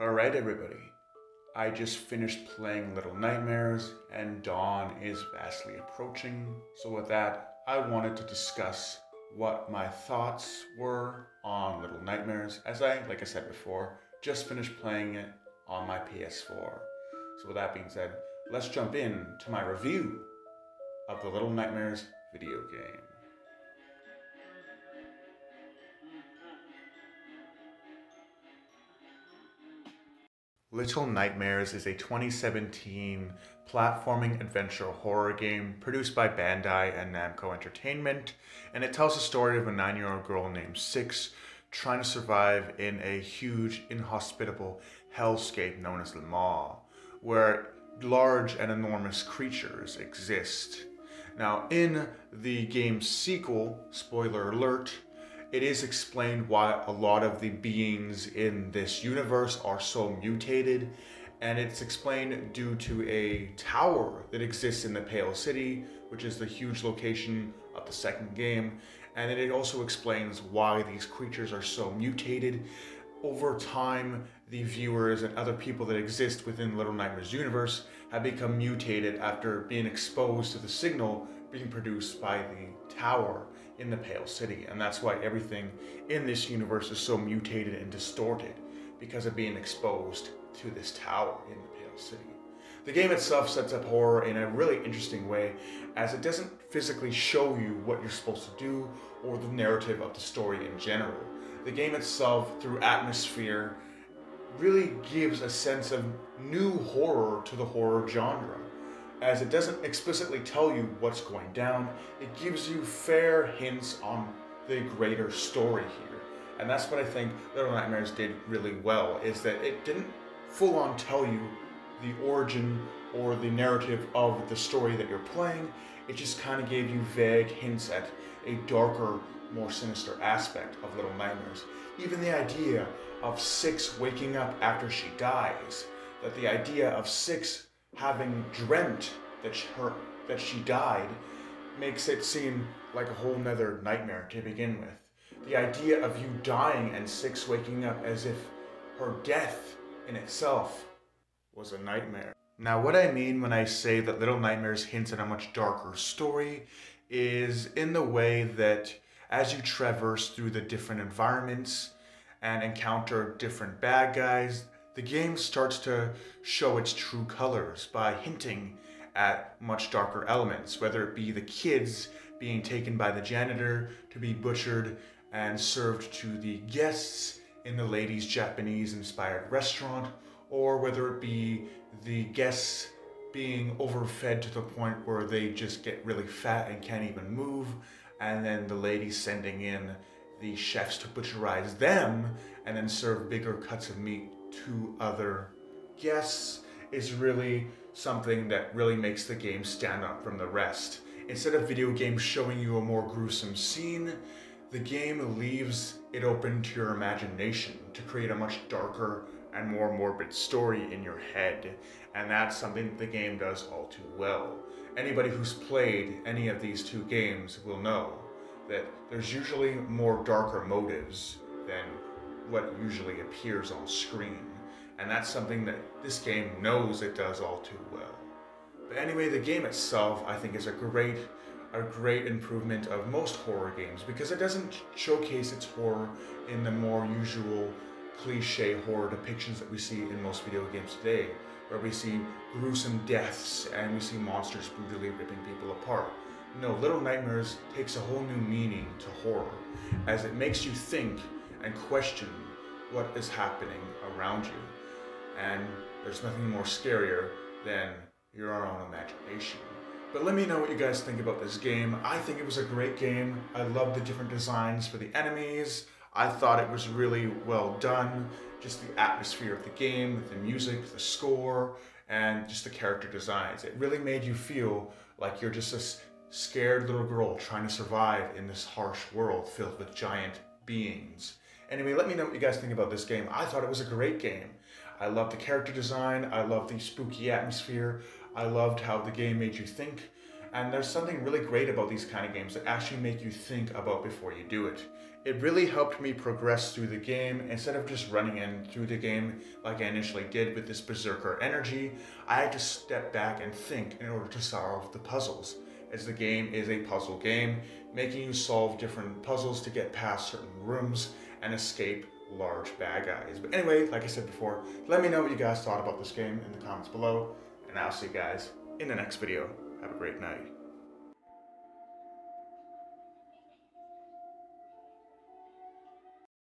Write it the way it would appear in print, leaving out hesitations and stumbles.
Alright everybody, I just finished playing Little Nightmares and dawn is vastly approaching. So with that, I wanted to discuss what my thoughts were on Little Nightmares as like I said before, just finished playing it on my PS4. So with that being said, let's jump in to my review of the Little Nightmares video game. Little Nightmares is a 2017 platforming adventure horror game produced by Bandai and Namco Entertainment, and it tells the story of a 9-year-old girl named Six trying to survive in a huge, inhospitable hellscape known as the Maw, where large and enormous creatures exist. Now, in the game's sequel, spoiler alert, it is explained why a lot of the beings in this universe are so mutated, and it's explained due to a tower that exists in the Pale City, which is the huge location of the second game, and then it also explains why these creatures are so mutated. Over time, the viewers and other people that exist within Little Nightmares universe have become mutated after being exposed to the signal being produced by the tower in the Pale City, and that's why everything in this universe is so mutated and distorted, because of being exposed to this tower in the Pale City. The game itself sets up horror in a really interesting way, as it doesn't physically show you what you're supposed to do or the narrative of the story in general. The game itself, through atmosphere, really gives a sense of new horror to the horror genre. As it doesn't explicitly tell you what's going down, it gives you fair hints on the greater story here. And that's what I think Little Nightmares did really well, is that it didn't full on tell you the origin or the narrative of the story that you're playing. It just kind of gave you vague hints at a darker, more sinister aspect of Little Nightmares. Even the idea of Six waking up after she dies, that the idea of Six having dreamt that she died, makes it seem like a whole nother nightmare to begin with. The idea of you dying and Six waking up as if her death in itself was a nightmare. Now, what I mean when I say that Little Nightmares hints at a much darker story is in the way that as you traverse through the different environments and encounter different bad guys, the game starts to show its true colors by hinting at much darker elements, whether it be the kids being taken by the janitor to be butchered and served to the guests in the ladies' Japanese-inspired restaurant, or whether it be the guests being overfed to the point where they just get really fat and can't even move, and then the ladies sending in the chefs to butcherize them and then serve bigger cuts of meat to other guests, is really something that really makes the game stand out from the rest. Instead of video games showing you a more gruesome scene, the game leaves it open to your imagination to create a much darker and more morbid story in your head, and that's something the game does all too well. Anybody who's played any of these two games will know that there's usually more darker motives than what usually appears on screen, and that's something that this game knows it does all too well. But anyway, the game itself I think is a great improvement of most horror games, because it doesn't showcase its horror in the more usual cliche horror depictions that we see in most video games today, where we see gruesome deaths and we see monsters brutally ripping people apart. No, Little Nightmares takes a whole new meaning to horror, as it makes you think and question what is happening around you. And there's nothing more scarier than your own imagination. But let me know what you guys think about this game. I think it was a great game. I love the different designs for the enemies. I thought it was really well done. Just the atmosphere of the game, the music, the score, and just the character designs. It really made you feel like you're just a scared little girl trying to survive in this harsh world filled with giant beings. Anyway, let me know what you guys think about this game. I thought it was a great game. I loved the character design, I loved the spooky atmosphere, I loved how the game made you think, and there's something really great about these kind of games that actually make you think about before you do it. It really helped me progress through the game. Instead of just running in through the game like I initially did with this berserker energy, I had to step back and think in order to solve the puzzles, as the game is a puzzle game, making you solve different puzzles to get past certain rooms and escape large bad guys. But anyway, like I said before, let me know what you guys thought about this game in the comments below, and I'll see you guys in the next video. Have a great night.